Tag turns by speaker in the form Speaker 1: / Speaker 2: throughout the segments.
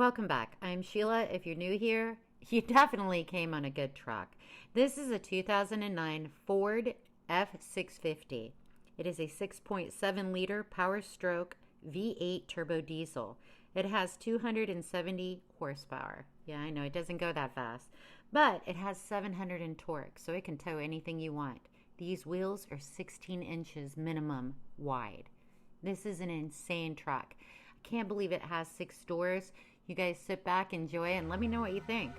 Speaker 1: Welcome back. I'm Sheila. If you're new here, you definitely came on a good truck. This is a 2009 Ford F650. It is a 6.7 liter Power Stroke V8 turbo diesel. It has 270 horsepower. Yeah, I know it doesn't go that fast, but it has 700 in torque, so it can tow anything you want. These wheels are 16 inches minimum wide. This is an insane truck. I can't believe it has 6 doors. You guys sit back, enjoy it, and let me know what you think.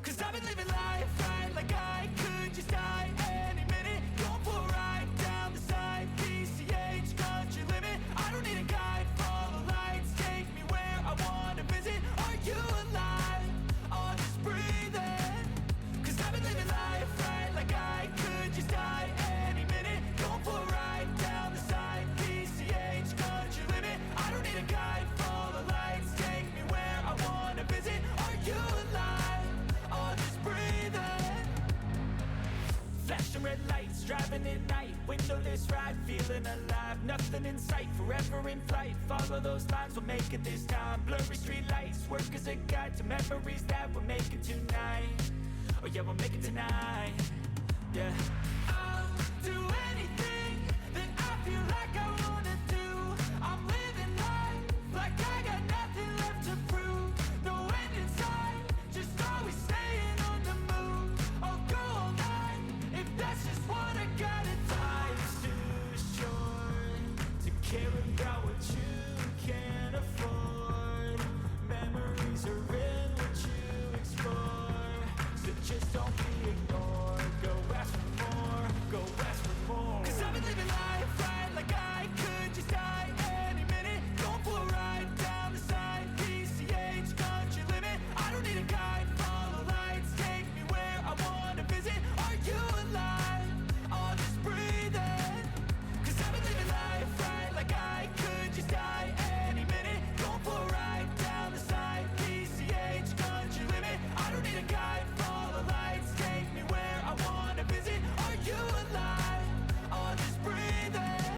Speaker 2: 'Cause I've been living life right like I could just die any minute. Going for a ride down the side, PCH country limit. I don't need a guide, follow lights, take me where I want to visit. Are you alive? Or just breathing? 'Cause I've been living life right like I could just die any minute. Going for a ride down the side, PCH country limit. I don't need a guide, follow lights, take me where I want to visit. Are you alive? Or just breathing? Flashing red lights, driving at night, windowless ride, feeling alive. Nothing in sight, forever in flight. Follow those lines, we're making this time. Blurry street lights, work as a guide to memories that we're making tonight. Oh yeah, we'll make it tonight. Yeah, I'll do anything